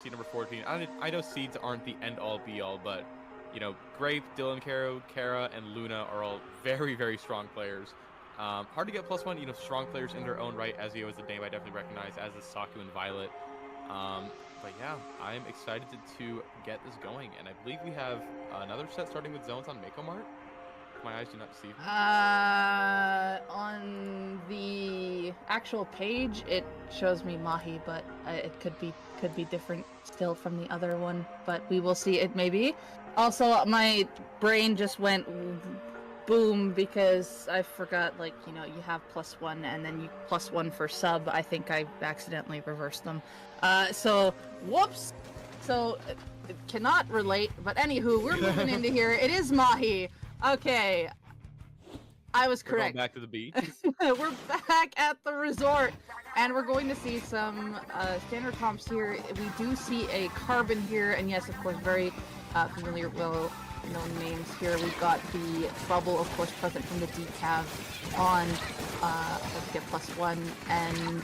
seed number 14. I know seeds aren't the end-all, be-all, but, you know, Grape, Dylan Caro, Kara, and Luna are all very, very strong players. Hard to get +1, you know, strong players in their own right. Ezio is a name I definitely recognize, as is Saku and Violet. But yeah, I'm excited to get this going, and I believe we have another set starting with zones on Mako Mart. If my eyes do not deceive me. On the actual page, it shows me Mahi, but it could be different still from the other one. But we will see. It maybe. Also, my brain just went boom because I forgot, like, you know, you have +1 and then you +1 for sub. I think I accidentally reversed them. So whoops. So it cannot relate. But anywho, we're moving into here. It is Mahi. Okay. I was correct. We're going back to the beach. We're back at the resort, and we're going to see some standard comps here. We do see a Carbon here, and yes, of course, very familiar, well-known names here. We've got the Bubble, of course, present from the decav on let's get +1, and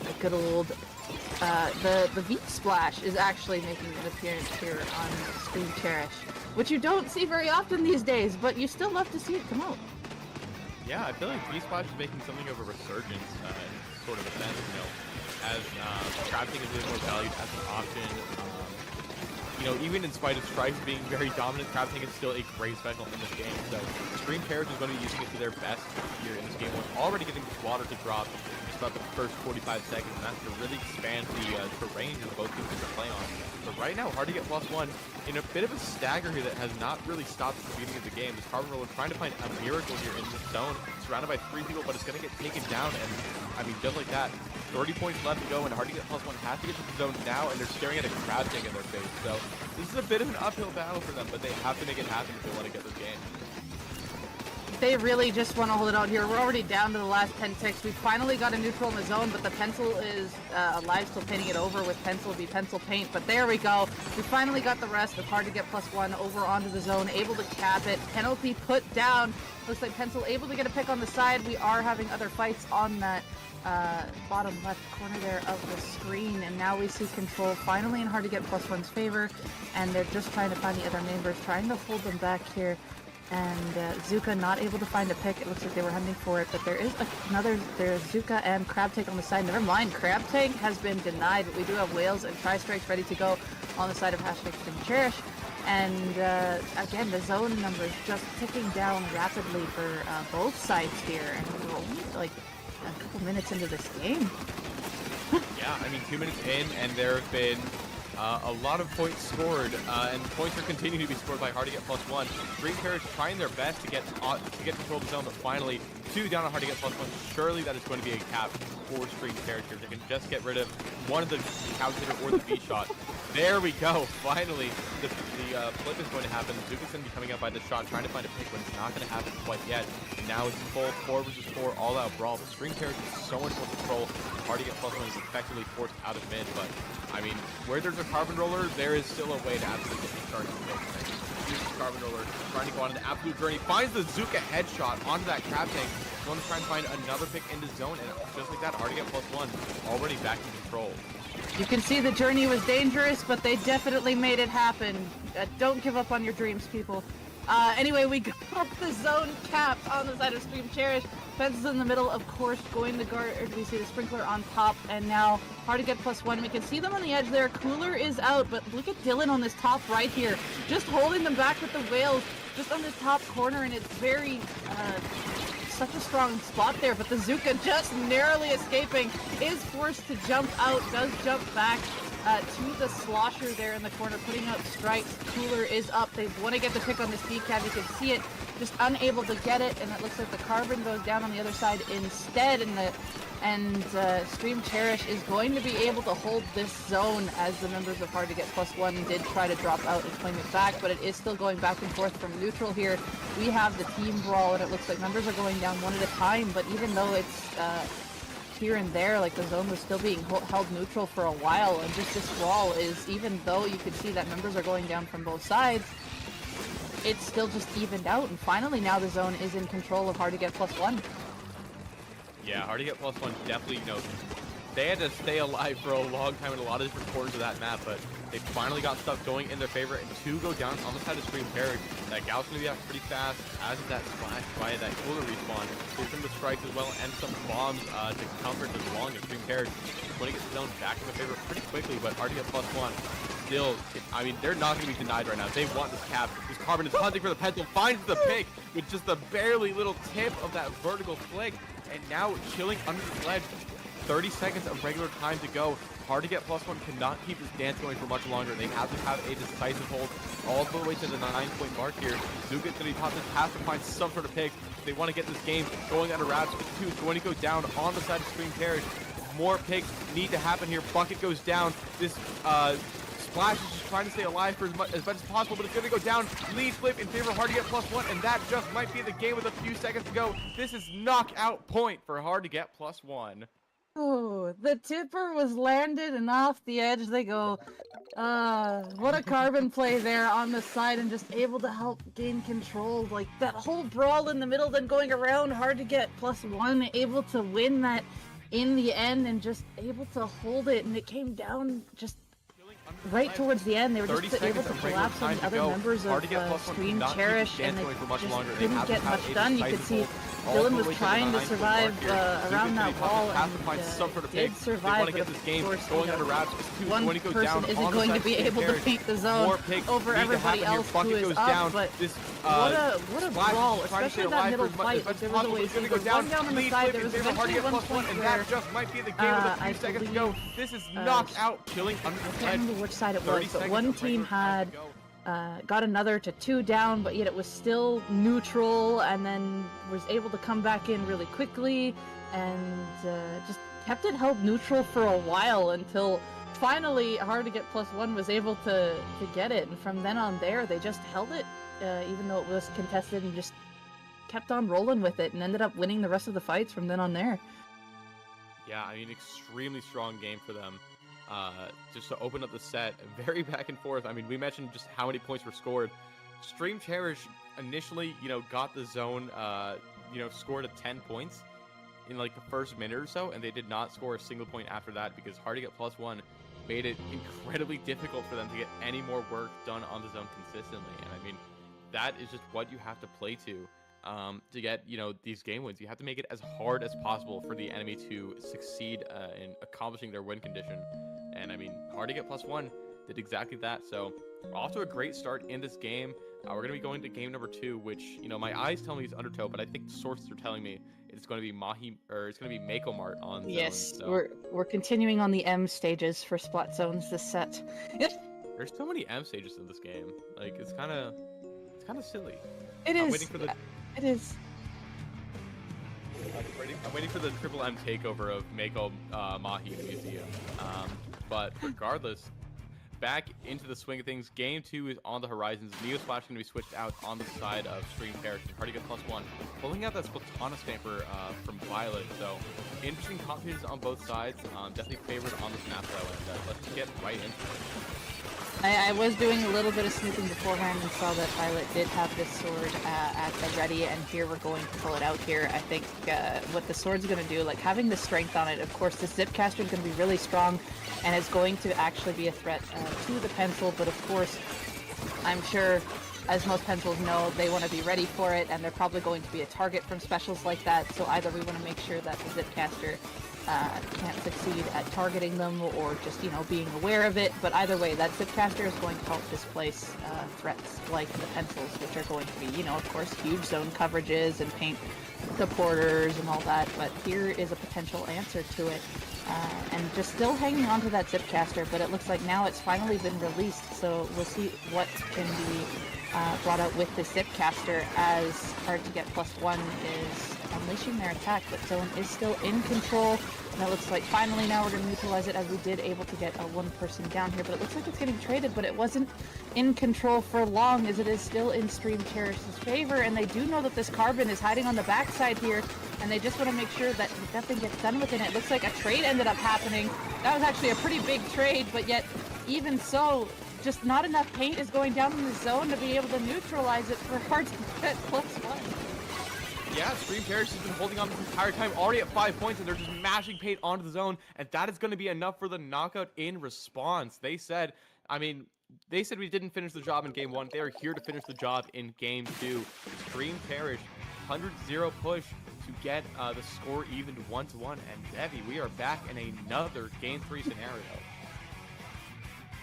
the good old the V Splash is actually making an appearance here on STREAMCHERISH, which you don't see very often these days, but you still love to see it come out. Yeah, I feel like V-Splash is making something of a resurgence, sort of a sense, you know, as crafting is a bit more valued as an option. You know, even in spite of Strife being very dominant, crafting is still a great special in this game. So STREAMCHERISH is going to be using it to their best here in this game. We're already getting water to drop just about the first 45 seconds, and that's to really expand the terrain that both teams can play on. But right now, hard to get +1 in a bit of a stagger here that has not really stopped at the beginning of the game. This Carbon Roller trying to find a miracle here in this zone, surrounded by 3 people, but it's going to get taken down, and I mean, just like that, 30 points left to go, and hard to get +1 has to get to the zone now, and they're staring at a crowd tank in their face. So this is a bit of an uphill battle for them, but they have to make it happen if they want to get this game. They really just want to hold it out here. We're already down to the last 10 ticks. We finally got a neutral in the zone, but the pencil is alive, still painting it over with pencil be pencil paint. But there we go. We finally got the rest. It's hard to get +1 over onto the zone, able to cap it. Penalty put down. Looks like Pencil able to get a pick on the side. We are having other fights on that bottom left corner there of the screen, and now we see Control finally in hard to get +1's favor, and they're just trying to find the other members, trying to hold them back here. And Zuka not able to find a pick. It looks like they were hunting for it, but there is there's Zuka and Crab Tank on the side. Never mind, Crab Tank has been denied, but we do have Whales and Tri-Strikes ready to go on the side of #StreamCherish. And again, the zone numbers just ticking down rapidly for both sides here, and we're only like a couple minutes into this game. Yeah, I mean, 2 minutes in, and there have been a lot of points scored, and points are continuing to be scored by hard to get +1. STREAMCHERISH trying their best to get control of the zone, but finally 2 down on hard to get +1. Surely that is going to be a cap for STREAMCHERISH here. They can just get rid of one of the calculator or the V shot. There we go. Finally, the flip is going to happen. Zuka's going to be coming up by the shot, trying to find a pick, but it's not going to happen quite yet. And now it's full 4 versus 4 all-out brawl. But STREAMCHERISH is so much more control. Hard to get +1 is effectively forced out of mid, but I mean, where there's a Carbon Roller, there is still a way to absolutely get started with the Carbon Roller trying to go on an absolute journey. Finds the Zuka headshot onto that Crab Tank. Going to try and find another pick in the zone, and just like that, hard to get +1 already back in control. You can see the journey was dangerous, but they definitely made it happen. Don't give up on your dreams, people. Anyway, we got the zone capped on the side of STREAMCHERISH. Fence is in the middle, of course, going to guard. We see the Sprinkler on top, and now hard to get +1. We can see them on the edge there. Cooler is out, but look at Dylan on this top right here, just holding them back with the Whales, just on this top corner, and it's very such a strong spot there. But the Zuka just narrowly escaping, is forced to jump out, does jump back to the Slosher there in the corner, putting out strikes. Cooler is up. They want to get the pick on this decav. You can see it, just unable to get it, and it looks like the Carbon goes down on the other side instead, and STREAMCHERISH is going to be able to hold this zone, as the members of hard to get +1 did try to drop out and claim it back, but it is still going back and forth from neutral here. We have the team brawl, and it looks like members are going down one at a time, but even though it's here and there, like the zone was still being held neutral for a while, and just this brawl is, even though you can see that members are going down from both sides, it's still just evened out, and finally now the zone is in control of hard to get +1. Yeah, hard to get +1 definitely, you know, They had to stay alive for a long time in a lot of different corners of that map, but they finally got stuff going in their favor, and 2 go down on the side of STREAMCHERISH. That Gal's gonna be out pretty fast, as is that Splash via that cooler respawn. There's some of the strikes as well, and some bombs to counter as long as STREAMCHERISH when it gets zone back in their favor pretty quickly, but hard to get +1. Still, I mean, they're not going to be denied right now. They want this cap. This Carbon is hunting for the pencil, finds the pick with just the barely little tip of that vertical flick, and now chilling under the ledge. 30 seconds of regular time to go. Hard to get +1 cannot keep this dance going for much longer. They have to have a decisive hold all the way to the 9-point mark here. Zuga's going to be popped. Has to find some sort of pick. They want to get this game going under wraps. 2 is going to go down on the side of STREAMCHERISH. More picks need to happen here. Bucket goes down. This Splash is just trying to stay alive for as much as possible, but it's going to go down. Lead flip in favor of Hard to get +1, and that just might be the game with a few seconds to go. This is knockout point for Hard to get +1. Oh, the tipper was landed and off the edge they go. What a Carbon play there on the side and just able to help gain control. Like that whole brawl in the middle, then going around, Hard to get +1, able to win that in the end and just able to hold it, and it came down just right towards the end. They were just able to collapse on the other members of STREAMCHERISH, and they just couldn't get much done. You could see Dylan was trying to survive around that wall, and did survive, but of course, one person isn't going to be able to paint the zone over everybody else who is up, but what a brawl, especially that middle fight. There was always one down on the side, there was eventually one point where, I believe, this is knockout killing under the I which side it was, but one team had got another to 2 down, but yet it was still neutral, and then was able to come back in really quickly, and just kept it held neutral for a while until finally Hard to get +1 was able to get it, and from then on there they just held it, even though it was contested, and just kept on rolling with it, and ended up winning the rest of the fights from then on there. Yeah, I mean, extremely strong game for them. Just to open up the set, very back and forth. I mean, we mentioned just how many points were scored. STREAMCHERISH initially, got the zone, scored at 10 points in like the first minute or so, and they did not score a single point after that because Hard to get +1 made it incredibly difficult for them to get any more work done on the zone consistently. And I mean, that is just what you have to play to get, these game wins. You have to make it as hard as possible for the enemy to succeed in accomplishing their win condition. And I mean, Hard to get +1 did exactly that. So we're off to a great start in this game. We're going to be going to game number 2, which, my eyes tell me is Undertow, but I think the sources are telling me it's going to be it's going to be Mako Mart on Yes, zone, so. we're continuing on the M stages for Splat Zones this set. There's so many M stages in this game. Like, it's kind of silly. It is. Waiting for the... It is. I'm waiting for the Triple M takeover of Mako Mahi Museum. But regardless, back into the swing of things. Game 2 is on the horizons. Neo Splash is going to be switched out on the side of STREAMCHERISH. Hard to get +1. Pulling out that Splatoon stamper from Violet. So interesting competitions on both sides. Definitely favored on this map though. And let's just get right into it. I was doing a little bit of snooping beforehand and saw that Violet did have this sword at the ready, and here we're going to pull it out here. I think what the sword's going to do, like having the strength on it, of course the Zipcaster is going to be really strong and is going to actually be a threat to the pencil, but of course I'm sure, as most pencils know, they want to be ready for it, and they're probably going to be a target from specials like that, so either we want to make sure that the Zipcaster can't succeed at targeting them, or just, being aware of it, but either way, that Zipcaster is going to help displace threats like the pencils, which are going to be, of course, huge zone coverages and paint supporters and all that, but here is a potential answer to it. And just still hanging on to that Zipcaster, but it looks like now it's finally been released, so we'll see what can be brought out with the Zipcaster as Hard to get +1 is unleashing their attack, but Zone is still in control. And it looks like finally now we're going to neutralize it, as we did able to get one person down here, but it looks like it's getting traded, but it wasn't in control for long, as it is still in STREAMCHERISH's favor, and they do know that this Carbon is hiding on the backside here, and they just want to make sure that nothing gets done with it. It looks like a trade ended up happening. That was actually a pretty big trade, but yet even so, just not enough paint is going down in the zone to be able to neutralize it for Hard to get +1. Yeah, STREAMCHERISH has been holding on this entire time, already at 5 points, and they're just mashing paint onto the zone, and that is going to be enough for the knockout in response. They said, they said we didn't finish the job in game 1. They are here to finish the job in game 2. STREAMCHERISH, 100-0 push to get the score even 1-1. And Debbie, we are back in another game 3 scenario.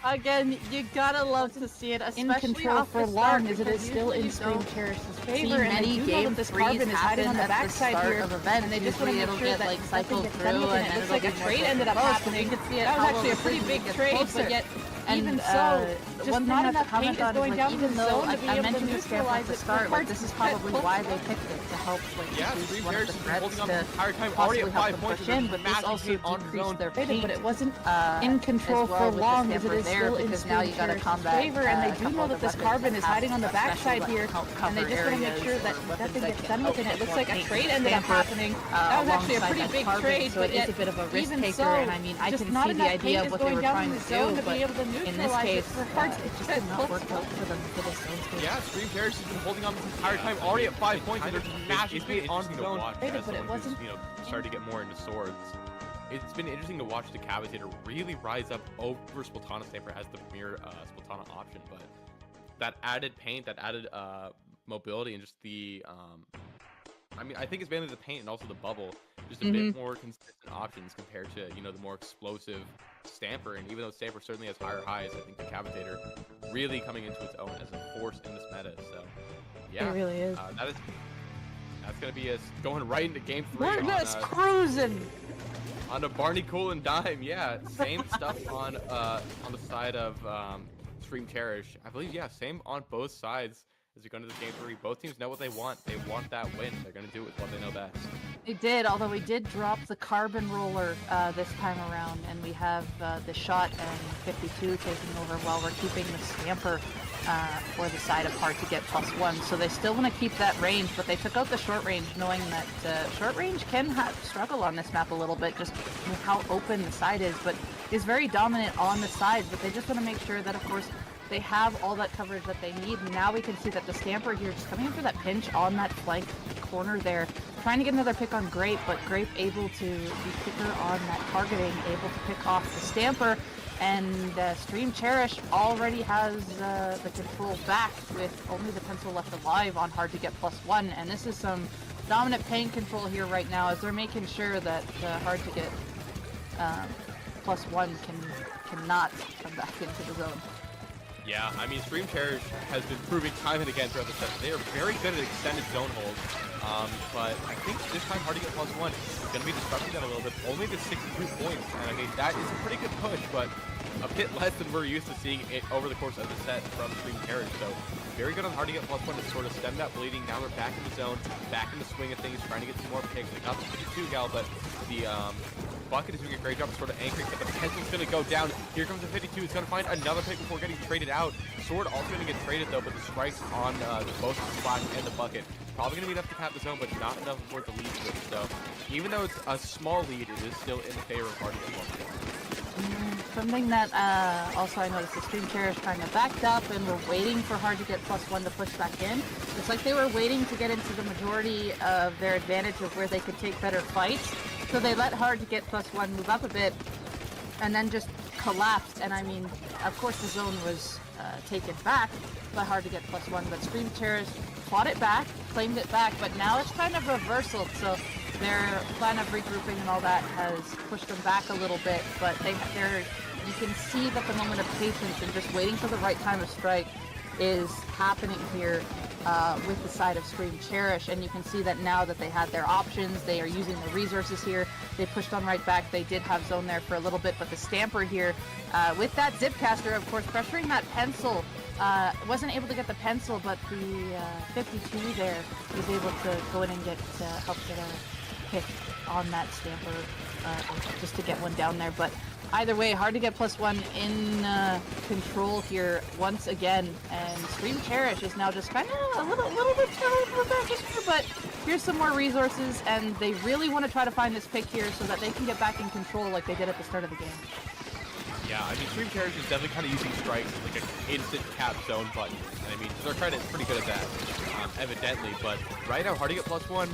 Again, you gotta love to see it, especially in control for long as it is still in STREAMCHERISH's favor. And many game this threes carbon is hiding on the backside here, of events, and they just want to make sure that like cycle cycled through, and it looks it'll like be a more trade ended up close, happening. and you can see it That was all actually a over pretty the big screen, trade, closer. but yet even And so, just one not thing enough that's paint is commented on going is down like, the even though zone to be I able to mentioned this camp at neutralize the it. start, like this is probably why they picked it to help like Yeah, decrease one of STREAMCHERISH the has been threats holding on the to entire time, already possibly at help 5 them points, push and in, they're but this mashing also paint onto the decreased zone. their paint But it wasn't in control as well for with long the as it Stamper is there, still in because now you gotta STREAMCHERISH's combat favor, and they a do couple know of that the this weapons carbon that is have hiding on the backside especially, here, like, help and they cover just want to make areas sure or that weapons nothing that gets can done help with it. It push looks more like a paint trade into ended up Stamper, happening. That was actually a alongside pretty that big carbon, trade, so but it is yet a bit of a risk even taker, so, and I mean, I just can not see the enough idea paint of is what they going were down trying in the to zone do, to but be able to in this neutralize it case, for hard it to just get did not close work to. out for them for this zone space. Yeah, STREAMCHERISH has been holding on this entire time, already at 5 points, and they're just mashing paint onto the zone. But it wasn't Started to get more into swords. It's been interesting to watch the Commentator really rise up over Splatoon. Stamper has the premier Splatoon option, but that added paint, that added mobility, and just the I think it's mainly the paint and also the bubble, just a bit more consistent options compared to the more explosive Stamper. And even though Stamper certainly has higher highs, I think the Commentator really coming into its own as a force in this meta. So yeah, It really is. That's gonna be us going right into game 3. We're just cruising. On a Barney Cool and Dime. Yeah, same stuff on the side of STREAMCHERISH. I believe, yeah, same on both sides as we go into this game 3. Both teams know what they want. They want that win. They're gonna do it with what they know best. They did, although we did drop the carbon roller this time around, and we have the shot and 52 taking over while we're keeping the Stamper for the side of hard to get +1. So they still want to keep that range, but they took out the short range, knowing that short range can struggle on this map a little bit, just with how open the side is, but is very dominant on the sides. But they just want to make sure that, of course, they have all that coverage that they need. And now we can see that the Stamper here just coming in for that pinch on that flank corner there, trying to get another pick on Grape, but Grape able to be quicker on that targeting, able to pick off the Stamper. And STREAMCHERISH already has the control back with only the pencil left alive on hard to get +1. And this is some dominant paint control here right now as they're making sure that hard to get +1 cannot come back into the zone. Yeah, STREAMCHERISH has been proving time and again throughout the set. They are very good at extended zone holds, but I think this time hard to get +1 is going to be disrupting that a little bit. Only the 62 points, and that is a pretty good push, but a bit less than we're used to seeing it over the course of the set from STREAMCHERISH. So very good on hard to get +1 to sort of stem that bleeding. Now we're back in the zone, back in the swing of things, trying to get some more picks. They got the 52 gal, but the Bucket is doing a great job of sort of anchoring, but the pencil's going to go down. Here comes the 52. It's going to find another pick before getting traded out. Sword also going to get traded, though, but the strikes on both the Splash and the Bucket probably going to be enough to cap the zone, but not enough for the lead switch. So even though it's a small lead, it is still in the favor of hard to get +1. Something that also I noticed the STREAMCHERISH kind of backed up and were waiting for hard to get +1 to push back in. It's like they were waiting to get into the majority of their advantage of where they could take better fights. So they let hard to get +1 move up a bit and then just collapsed. And of course the zone was taken back by hard to get +1, but STREAMCHERISH fought it back, claimed it back, but now it's kind of reversal. So their plan of regrouping and all that has pushed them back a little bit, but you can see that the moment of patience and just waiting for the right time to strike is happening here with the side of STREAMCHERISH, and you can see that now that they had their options, they are using the resources here. They pushed on right back. They did have zone there for a little bit, but the Stamper here with that Zipcaster, of course, pressuring that pencil. Wasn't able to get the pencil, but the 52 there was able to go in and help get a pick on that Stamper just to get one down there. But either way, hard to get +1 in control here once again, and STREAMCHERISH is now just kind of a little bit challenged with that here, but here's some more resources, and they really want to try to find this pick here so that they can get back in control like they did at the start of the game. Yeah, I mean, StreamCHERISH is definitely kind of using strikes as like an instant cap zone button. And I mean, to their credit, it's pretty good at that, evidently. But right now, hard to get +1.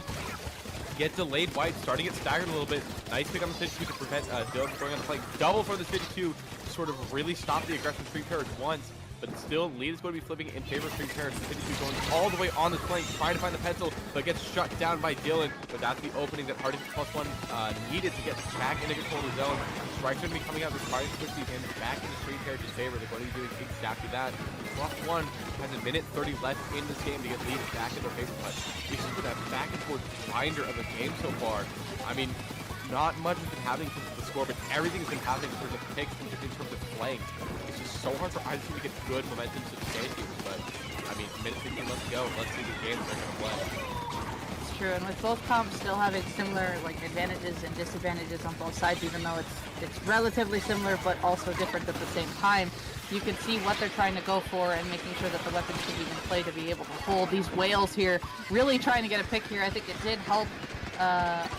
Get delayed white, starting to get staggered a little bit. Nice pick on the 52 to prevent Dylan from going on the flank. Double for the 52 to sort of really stop the aggression of StreamCHERISH once. But still, lead is going to be flipping in favor of StreamCHERISH. The 52 going all the way on the flank, trying to find the pencil, but gets shut down by Dylan. But that's the opening that Hardy +1 needed to get back into control of the zone. Strike's going to be coming out, requiring to switch these hands back into StreamCHERISH's favor. They're going to be doing exactly that. +1 has a minute 30 left in this game to get lead back in their favor. But this has been a back and forth grinder of a game so far. I mean, not much has been happening in terms of the score, but everything's been happening in terms of picks, in terms of flanks. It's just so hard for either team to get good momentum to the game here. But I mean, minute 15 left to go. Let's see the games they're gonna play. It's true, and with both comps still having similar like advantages and disadvantages on both sides, even though it's relatively similar but also different at the same time. You can see what they're trying to go for and making sure that the weapons can even play to be able to hold these whales here. Really trying to get a pick here. I think it did help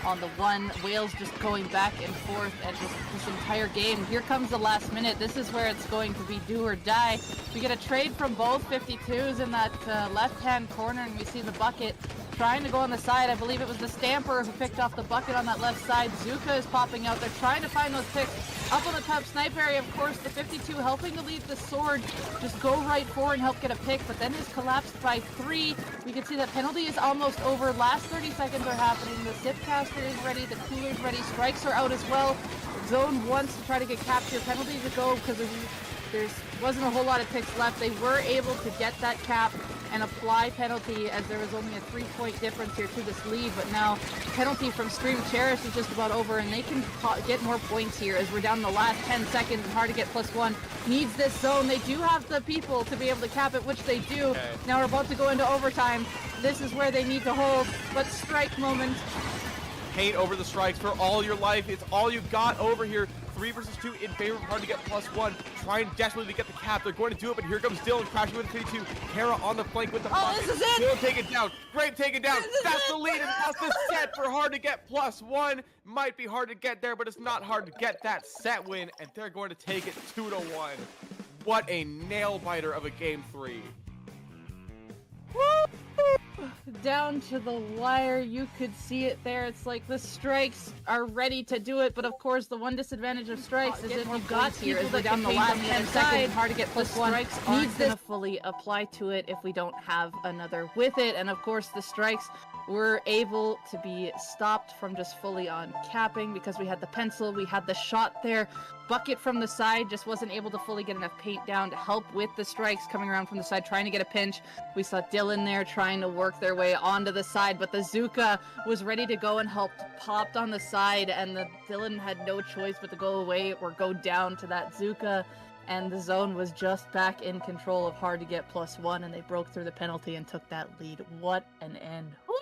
on the one. Whales just going back and forth and just this entire game. Here comes the last minute. This is where it's going to be do or die. We get a trade from both 52s in that left-hand corner, and we see the bucket trying to go on the side. I believe it was the Stamper who picked off the bucket on that left side. Zuka is popping out. They're trying to find those picks. Up on the top snipe area, of course, the 52 helping to lead the sword. Just go right forward and help get a pick, but then is collapsed by 3. We can see that penalty is almost over. Last 30 seconds are happening. The Zipcaster is ready. The Cooler's ready. Strikes are out as well. Zone wants to try to get captured. Penalty to go because there wasn't a whole lot of picks left. They were able to get that cap and apply penalty as there was only a 3-point difference here to this lead, but now penalty from StreamCHERISH is just about over, and they can get more points here as we're down in the last 10 seconds and hard to get +1 needs this zone. They do have the people to be able to cap it, which they do. Okay. Now we're about to go into overtime. This is where they need to hold, but strike moment. Paint over the strikes for all your life. It's all you got over here. 3 versus 2 in favor of hard to get +1. Trying desperately to get the cap. They're going to do it, but here comes Dylan crashing with the 52. Kara on the flank with the bucket. This is it! Dylan taken down. Grape taken down. That's the lead, and that's the set for hard to get +1. Might be hard to get there, but it's not hard to get that set win, and they're going to take it 2-1. What a nail biter of a game 3. Down to the wire, you could see it there. It's like the strikes are ready to do it, but of course the one disadvantage of strikes is if you've got people that down the last 10 seconds, hard to get +1. Strikes needs this to fully apply to it if we don't have another with it, and of course the strikes were able to be stopped from just fully on capping because we had the pencil, we had the shot there. Bucket from the side just wasn't able to fully get enough paint down to help with the strikes coming around from the side, trying to get a pinch. We saw Dylan there trying to work their way onto the side, but the Zuka was ready to go and helped, popped on the side, and the Dylan had no choice but to go away or go down to that Zuka, and the zone was just back in control of hard to get +1, and they broke through the penalty and took that lead. What an end. Woo!